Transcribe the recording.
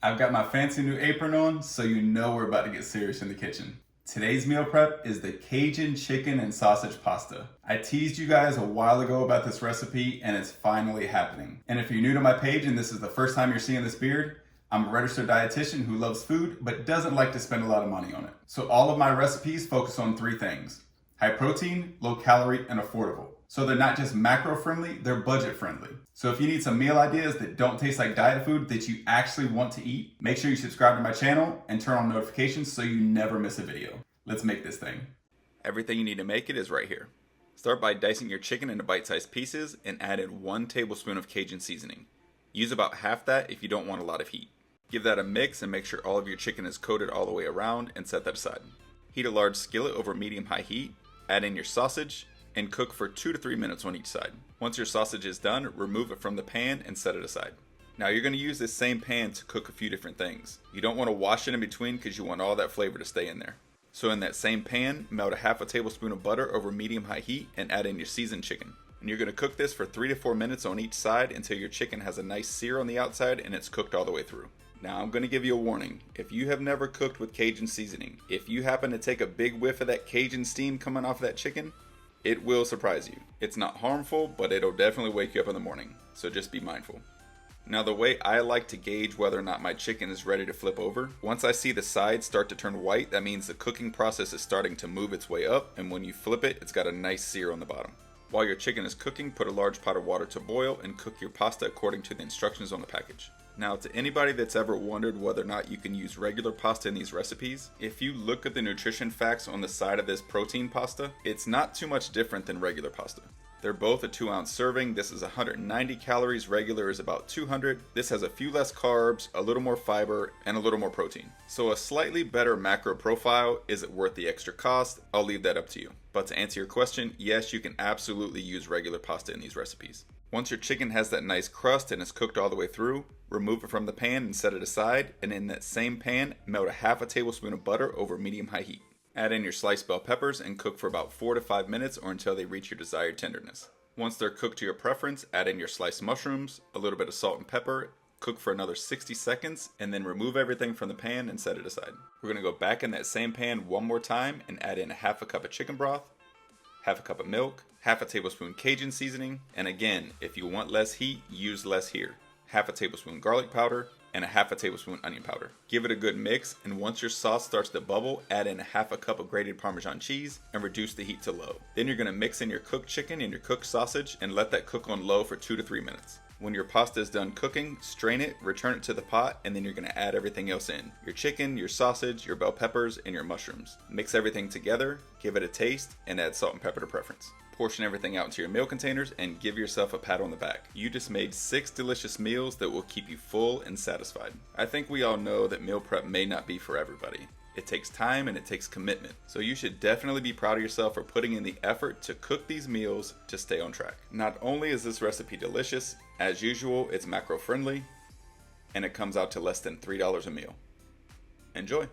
I've got my fancy new apron on, so you know we're about to get serious in the kitchen. Today's meal prep is the Cajun chicken and sausage pasta. I teased you guys a while ago about this recipe and it's finally happening. And if you're new to my page and this is the first time you're seeing this beard, I'm a registered dietitian who loves food but doesn't like to spend a lot of money on it. So all of my recipes focus on three things: high protein, low calorie, and affordable. So they're not just macro friendly, they're budget friendly. So if you need some meal ideas that don't taste like diet food that you actually want to eat, make sure you subscribe to my channel and turn on notifications so you never miss a video. Let's make this thing. Everything you need to make it is right here. Start by dicing your chicken into bite-sized pieces and add in 1 tablespoon of Cajun seasoning. Use about half that if you don't want a lot of heat. Give that a mix and make sure all of your chicken is coated all the way around and set that aside. Heat a large skillet over medium-high heat, add in your sausage, and cook for 2 to 3 minutes on each side. Once your sausage is done, remove it from the pan and set it aside. Now you're going to use this same pan to cook a few different things. You don't want to wash it in between because you want all that flavor to stay in there. So in that same pan, melt a half a tablespoon of butter over medium-high heat and add in your seasoned chicken. And you're going to cook this for 3 to 4 minutes on each side until your chicken has a nice sear on the outside and it's cooked all the way through. Now I'm going to give you a warning. If you have never cooked with Cajun seasoning, if you happen to take a big whiff of that Cajun steam coming off of that chicken, it will surprise you. It's not harmful, but it'll definitely wake you up in the morning, so just be mindful. Now the way I like to gauge whether or not my chicken is ready to flip over, once I see the sides start to turn white, that means the cooking process is starting to move its way up, and when you flip it, it's got a nice sear on the bottom. While your chicken is cooking, put a large pot of water to boil and cook your pasta according to the instructions on the package. Now, to anybody that's ever wondered whether or not you can use regular pasta in these recipes, if you look at the nutrition facts on the side of this protein pasta, it's not too much different than regular pasta. They're both a 2-ounce serving. This is 190 calories, regular is about 200. This has a few less carbs, a little more fiber, and a little more protein. So a slightly better macro profile. Is it worth the extra cost? I'll leave that up to you. But to answer your question, yes, you can absolutely use regular pasta in these recipes. Once your chicken has that nice crust and is cooked all the way through, remove it from the pan and set it aside, and in that same pan, melt a half a tablespoon of butter over medium-high heat. Add in your sliced bell peppers and cook for about 4 to 5 minutes or until they reach your desired tenderness. Once they're cooked to your preference, add in your sliced mushrooms, a little bit of salt and pepper, cook for another 60 seconds, and then remove everything from the pan and set it aside. We're going to go back in that same pan one more time and add in a half a cup of chicken broth, half a cup of milk, half a tablespoon Cajun seasoning, and again, if you want less heat, use less here. Half a tablespoon garlic powder, and a half a tablespoon onion powder. Give it a good mix, and once your sauce starts to bubble, add in a half a cup of grated Parmesan cheese and reduce the heat to low. Then you're going to mix in your cooked chicken and your cooked sausage and let that cook on low for 2 to 3 minutes. When your pasta is done cooking, strain it, return it to the pot, and then you're going to add everything else in. Your chicken, your sausage, your bell peppers, and your mushrooms. Mix everything together, give it a taste, and add salt and pepper to preference. Portion everything out into your meal containers and give yourself a pat on the back. You just made 6 delicious meals that will keep you full and satisfied. I think we all know that meal prep may not be for everybody. It takes time and it takes commitment. So you should definitely be proud of yourself for putting in the effort to cook these meals to stay on track. Not only is this recipe delicious, as usual, it's macro friendly, and it comes out to less than $3 a meal. Enjoy!